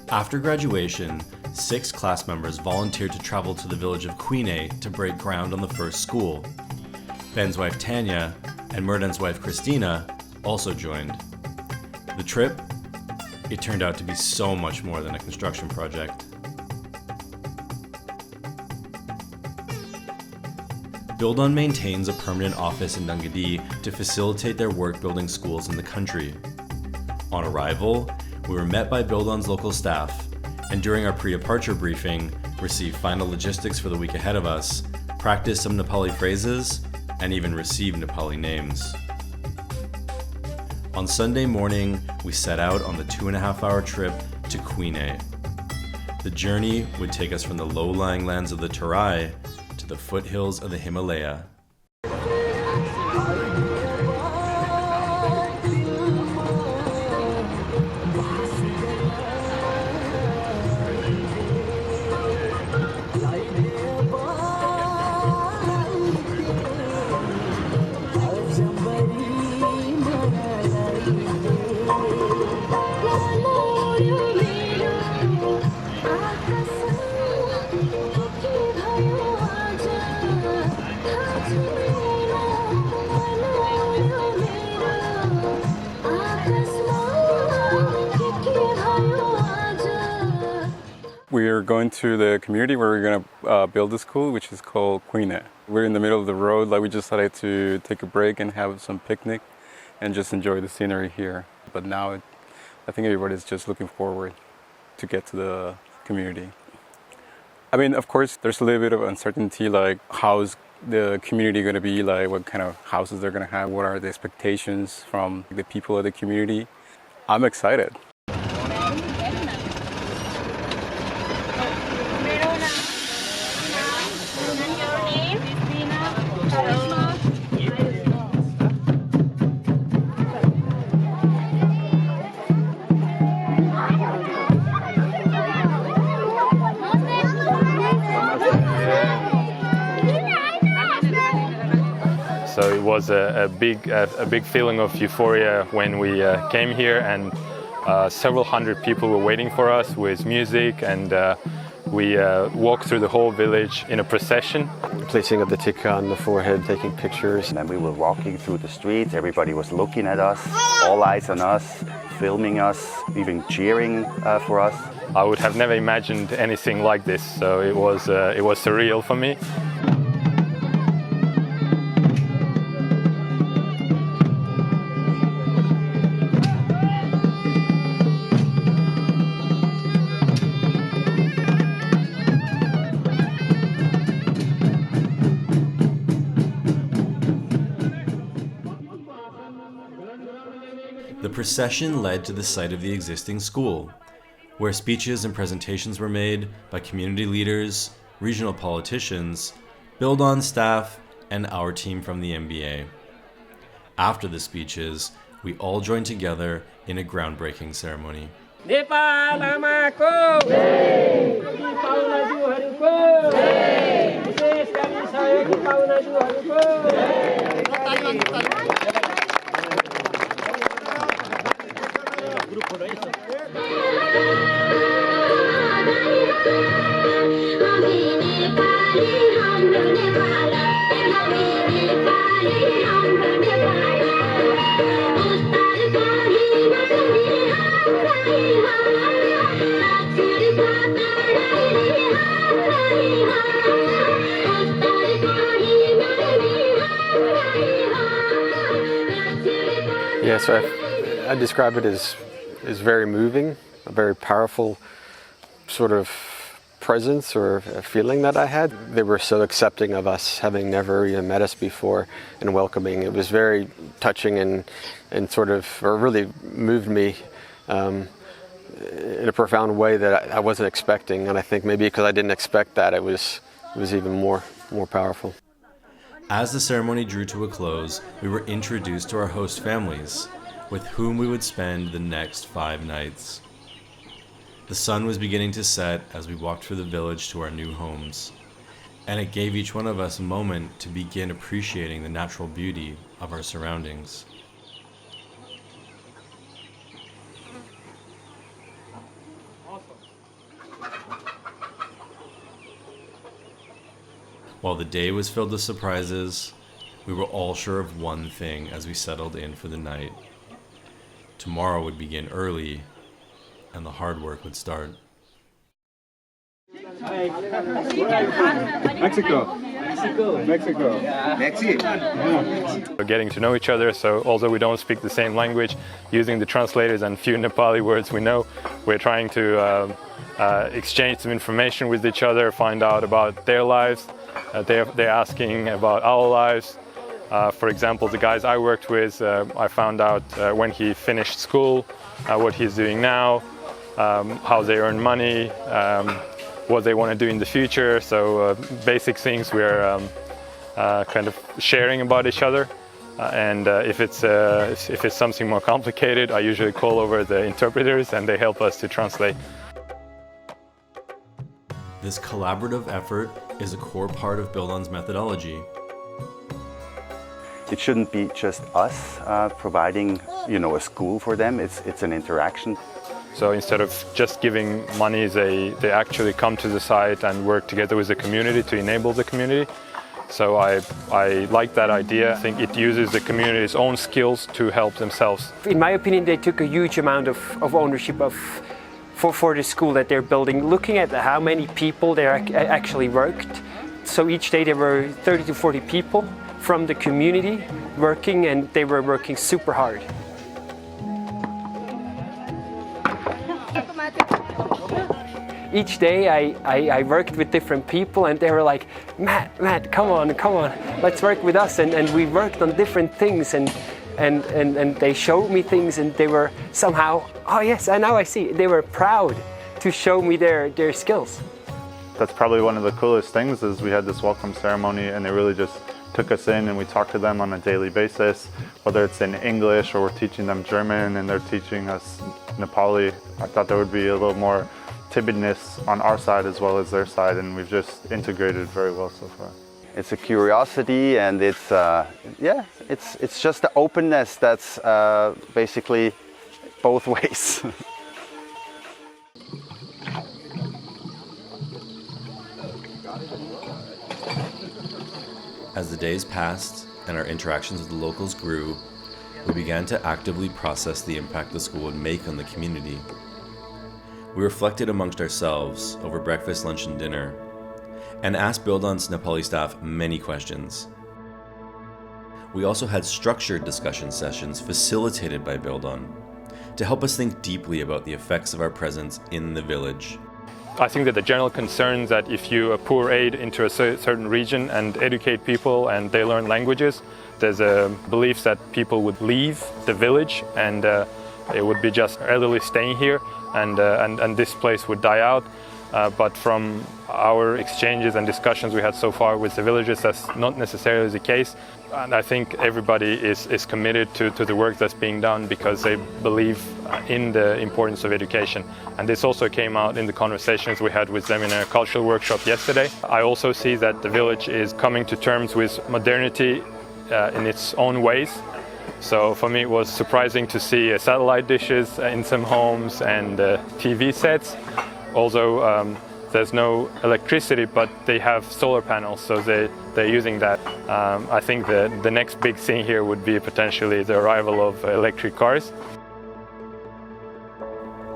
After graduation, 6 class members volunteered to travel to the village of Kuine to break ground on the first school. Ben's wife Tanya and Murden's wife Christina also joined. The trip, it turned out to be so much more than a construction project. buildOn maintains a permanent office in Nangadi to facilitate their work building schools in the country. On arrival, we were met by buildOn's local staff, and during our pre-departure briefing, received final logistics for the week ahead of us, practiced some Nepali phrases, and even received Nepali names. On Sunday morning, we set out on the 2.5-hour trip to Kuine. The journey would take us from the low-lying lands of the Terai to the foothills of the Himalaya. We're going to the community where we're going to build a school, which is called Kuine. We're in the middle of the road, we just decided to take a break and have some picnic and just enjoy the scenery here. But now I think everybody's just looking forward to get to the community. I mean, of course, there's a little bit of uncertainty, how's the community going to be, what kind of houses they're going to have, what are the expectations from the people of the community. I'm excited. So it was a big feeling of euphoria when we came here, and several hundred people were waiting for us with music, and we walked through the whole village in a procession. Placing of the tikka on the forehead, taking pictures. And we were walking through the streets, everybody was looking at us, all eyes on us, filming us, even cheering for us. I would have never imagined anything like this, so it was surreal for me. The procession led to the site of the existing school, where speeches and presentations were made by community leaders, regional politicians, buildOn staff, and our team from the MBA. After the speeches, we all joined together in a groundbreaking ceremony. Nepal आमाको जय पाहुनाज्यूहरुको जय विशेष गरी सहयोगी पाहुनाज्यूहरुको Yeah, so I describe it as very moving, a very powerful sort of presence or a feeling that I had. They were so accepting of us, having never even met us before, and welcoming. It was very touching and sort of, or really moved me in a profound way that I wasn't expecting. And I think maybe because I didn't expect that, it was even more powerful. As the ceremony drew to a close, we were introduced to our host families, with whom we would spend the next 5 nights. The sun was beginning to set as we walked through the village to our new homes, and it gave each one of us a moment to begin appreciating the natural beauty of our surroundings. Awesome. While the day was filled with surprises, we were all sure of one thing as we settled in for the night. Tomorrow would begin early, and the hard work would start. Mexico. Getting to know each other, so although we don't speak the same language, using the translators and few Nepali words we know, we're trying to exchange some information with each other, find out about their lives. They're asking about our lives. For example, the guys I worked with, I found out when he finished school, what he's doing now, how they earn money, what they want to do in the future. So basic things we're kind of sharing about each other. And if it's something more complicated, I usually call over the interpreters and they help us to translate. This collaborative effort is a core part of buildOn's methodology. It shouldn't be just us providing, a school for them. It's an interaction. So instead of just giving money, they actually come to the site and work together with the community to enable the community. So I like that idea. I think it uses the community's own skills to help themselves. In my opinion, they took a huge amount of ownership for the school that they're building, looking at how many people there actually worked. So each day there were 30 to 40 people from the community working, and they were working super hard. Each day I worked with different people, and they were like, Matt, come on, let's work with us. And we worked on different things, and they showed me things, and they were somehow, oh yes, and now I see, they were proud to show me their skills. That's probably one of the coolest things is we had this welcome ceremony, and they really just took us in and we talked to them on a daily basis, whether it's in English or we're teaching them German and they're teaching us Nepali. I thought there would be a little more timidness on our side as well as their side, and we've just integrated very well so far. It's a curiosity, and it's just the openness that's basically both ways. As the days passed and our interactions with the locals grew, we began to actively process the impact the school would make on the community. We reflected amongst ourselves over breakfast, lunch, and dinner, and asked buildOn's Nepali staff many questions. We also had structured discussion sessions facilitated by buildOn to help us think deeply about the effects of our presence in the village. I think that the general concern is that if you pour aid into a certain region and educate people and they learn languages, there's a belief that people would leave the village and it would be just elderly staying here and this place would die out. But from our exchanges and discussions we had so far with the villagers, that's not necessarily the case. And I think everybody is committed to the work that's being done because they believe in the importance of education. And this also came out in the conversations we had with them in a cultural workshop yesterday. I also see that the village is coming to terms with modernity in its own ways. So for me it was surprising to see satellite dishes in some homes and TV sets. Although there's no electricity, but they have solar panels, so they're using that. I think the next big thing here would be potentially the arrival of electric cars.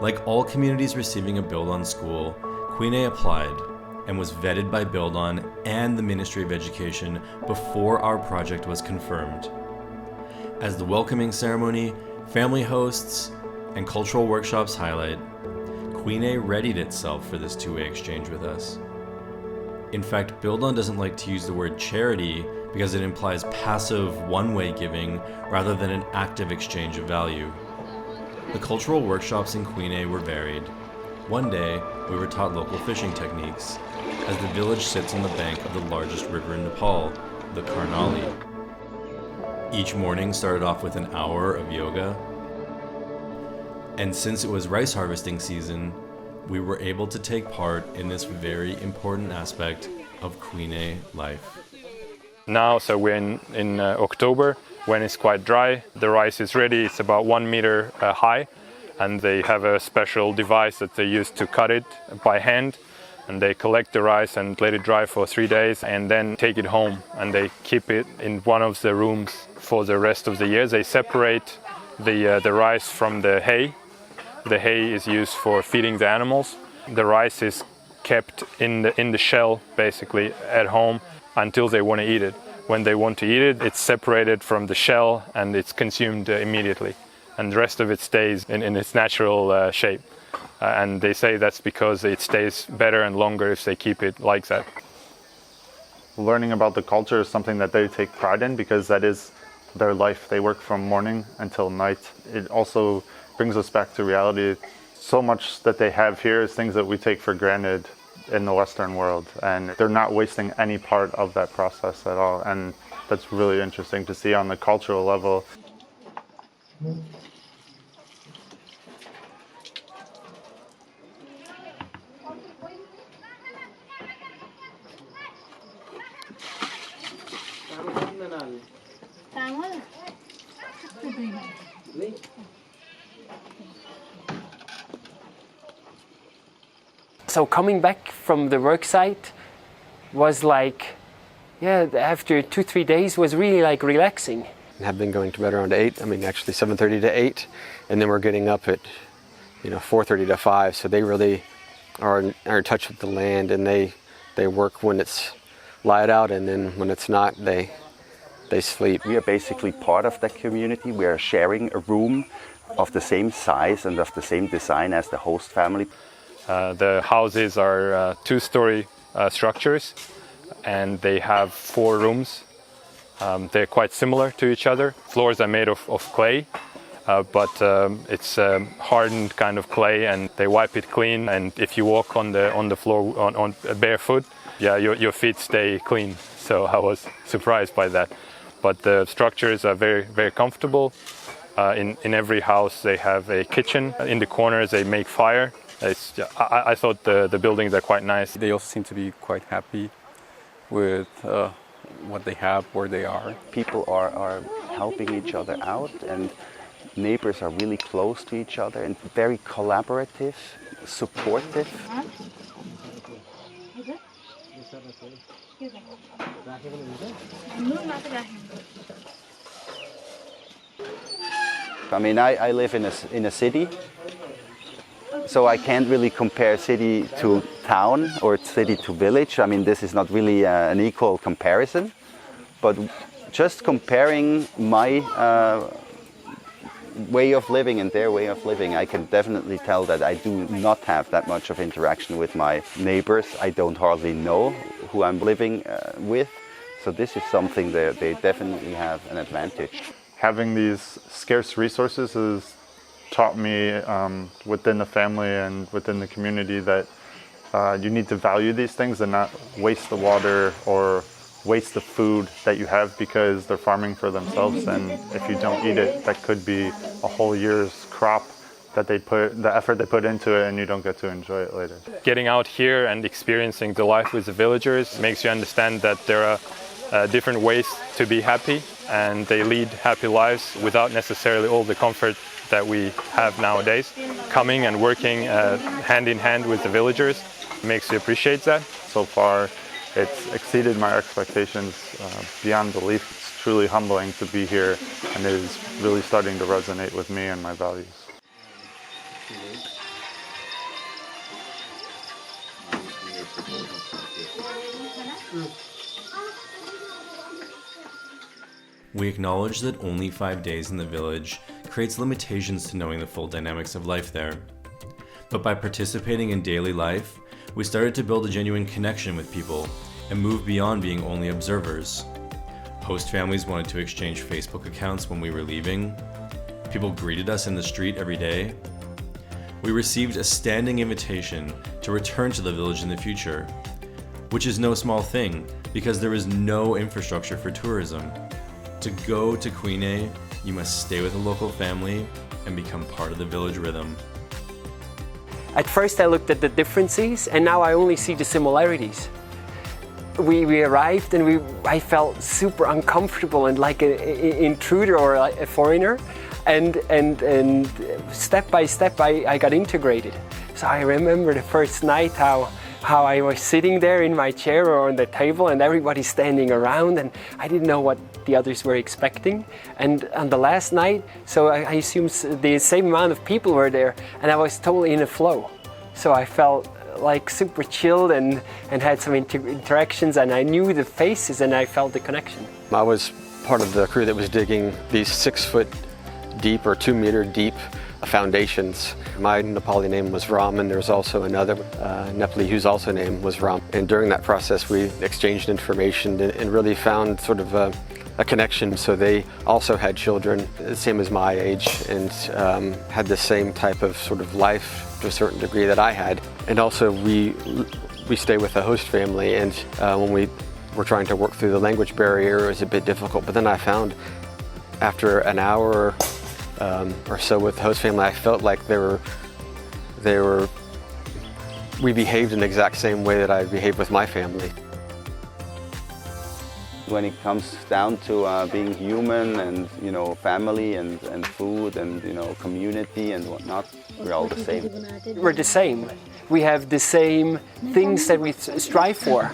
Like all communities receiving a buildOn school, Kuine applied and was vetted by buildOn and the Ministry of Education before our project was confirmed. As the welcoming ceremony, family hosts, and cultural workshops highlight, Kuine readied itself for this two-way exchange with us. In fact, buildOn doesn't like to use the word charity because it implies passive, one-way giving rather than an active exchange of value. The cultural workshops in Kuine were varied. One day, we were taught local fishing techniques, as the village sits on the bank of the largest river in Nepal, the Karnali. Each morning started off with an hour of yoga, and since it was rice harvesting season, we were able to take part in this very important aspect of Kuine life. Now, so we're in October, when it's quite dry. The rice is ready, it's about 1 meter high, and they have a special device that they use to cut it by hand. and they collect the rice and let it dry for 3 days and then take it home, and they keep it in one of the rooms for the rest of the year. They separate the rice from the hay. The hay is used for feeding the animals. The rice is kept in the shell basically at home until they want to eat it. When they want to eat it, it's separated from the shell and it's consumed immediately, and the rest of it stays in its natural shape. And they say that's because it stays better and longer if they keep it like that. Learning about the culture is something that they take pride in because that is their life. They work from morning until night. It also brings us back to reality. So much that they have here is things that we take for granted in the Western world, and they're not wasting any part of that process at all. And that's really interesting to see on the cultural level. So coming back from the work site was like, yeah, after 2-3 days was really like relaxing. I have been going to bed around 8, actually 7:30 to 8, and then we're getting up at 4:30 to 5, so they really are in touch with the land, and they work when it's light out, and then when it's not, they sleep. We are basically part of that community. We are sharing a room of the same size and of the same design as the host family. The houses are 2-story structures, and they have 4 rooms. They're quite similar to each other. Floors are made of clay, but it's hardened kind of clay, and they wipe it clean. And if you walk on the floor on barefoot, your feet stay clean. So I was surprised by that. But the structures are very, very comfortable. In every house they have a kitchen. In the corners they make fire. I thought the buildings are quite nice. They also seem to be quite happy with what they have, where they are. People are helping each other out, and neighbors are really close to each other and very collaborative, supportive. I live in a city, so I can't really compare city to town or city to village. This is not really an equal comparison, but just comparing my way of living and their way of living, I can definitely tell that I do not have that much of interaction with my neighbors. I don't hardly know who I'm living with, so this is something that they definitely have an advantage. Having these scarce resources has taught me within the family and within the community that you need to value these things and not waste the water or waste the food that you have because they're farming for themselves, and if you don't eat it, that could be a whole year's crop that the effort they put into it, and you don't get to enjoy it later. Getting out here and experiencing the life with the villagers makes you understand that there are different ways to be happy, and they lead happy lives without necessarily all the comfort that we have nowadays. Coming and working hand in hand with the villagers makes you appreciate that. So far, it's exceeded my expectations beyond belief. It's truly humbling to be here, and it is really starting to resonate with me and my values. We acknowledge that only 5 days in the village creates limitations to knowing the full dynamics of life there. But by participating in daily life, we started to build a genuine connection with people and move beyond being only observers. Host families wanted to exchange Facebook accounts when we were leaving. People greeted us in the street every day. We received a standing invitation to return to the village in the future, which is no small thing because there is no infrastructure for tourism. To go to Kuine, you must stay with a local family and become part of the village rhythm. At first I looked at the differences, and now I only see the similarities. We arrived and I felt super uncomfortable and like an intruder or a foreigner, and step by step I got integrated. So I remember the first night how how I was sitting there in my chair or on the table and everybody standing around, and I didn't know what the others were expecting. And on the last night, so I assume the same amount of people were there, and I was totally in a flow. So I felt like super chilled and had some interactions, and I knew the faces and I felt the connection. I was part of the crew that was digging these 6 foot deep or 2 meter deep foundations. My Nepali name was Ram, and there was also another Nepali whose also name was Ram. And during that process we exchanged information and really found sort of a connection. So they also had children the same as my age and had the same type of sort of life to a certain degree that I had. And also we stay with a host family, and when we were trying to work through the language barrier, it was a bit difficult. But then I found after an hour or so with the host family, I felt like we behaved in the exact same way that I behaved with my family. When it comes down to being human and, family and food and, community and whatnot, we're all the same. We're the same. We have the same things that we strive for.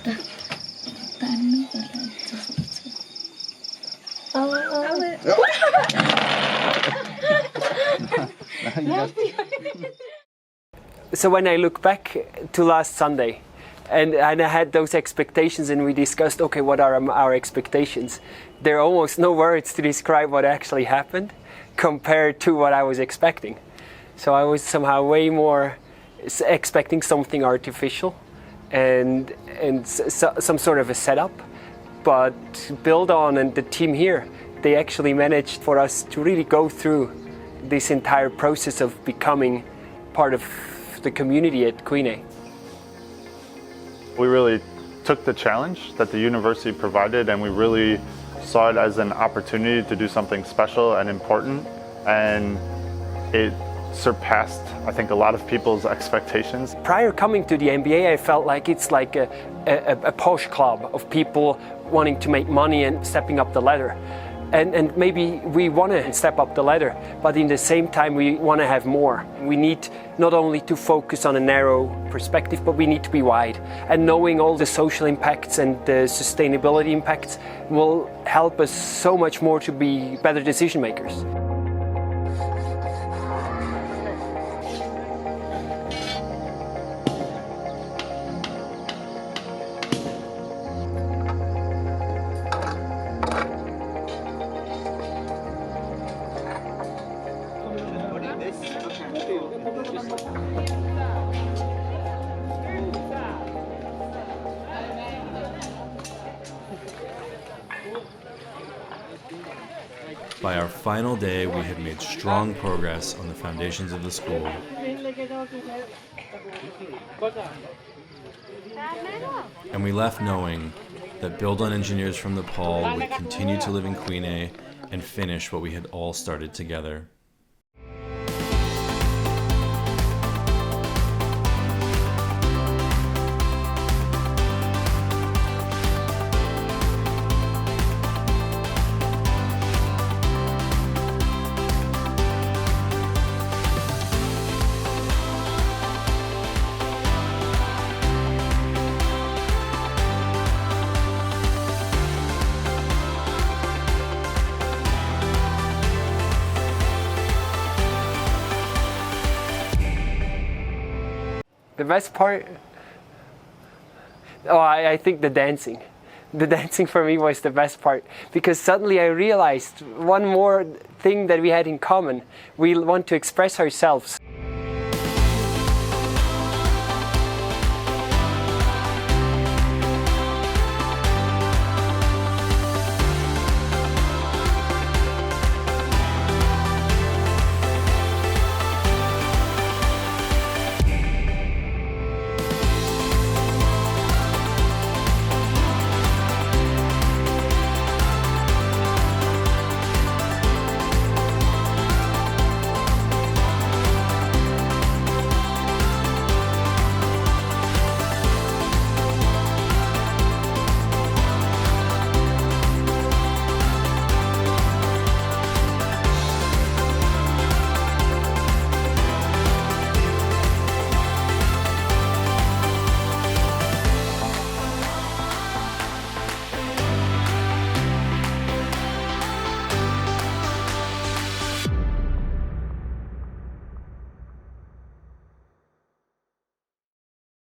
So when I look back to last Sunday, and I had those expectations, and we discussed, okay, what are our expectations? There are almost no words to describe what actually happened compared to what I was expecting. So I was somehow way more expecting something artificial and some sort of a setup. But buildOn and the team here, they actually managed for us to really go through this entire process of becoming part of the community at Kuine. We really took the challenge that the university provided, and we really saw it as an opportunity to do something special and important, and it surpassed, I think, a lot of people's expectations. Prior coming to the MBA, I felt like it's like a posh club of people wanting to make money and stepping up the ladder. And maybe we want to step up the ladder, but in the same time we want to have more. We need not only to focus on a narrow perspective, but we need to be wide. And knowing all the social impacts and the sustainability impacts will help us so much more to be better decision makers. By our final day, we had made strong progress on the foundations of the school. And we left knowing that buildOn engineers from Nepal would continue to live in Kuine and finish what we had all started together. The best part? Oh, I think the dancing. The dancing for me was the best part, because suddenly I realized one more thing that we had in common. We want to express ourselves.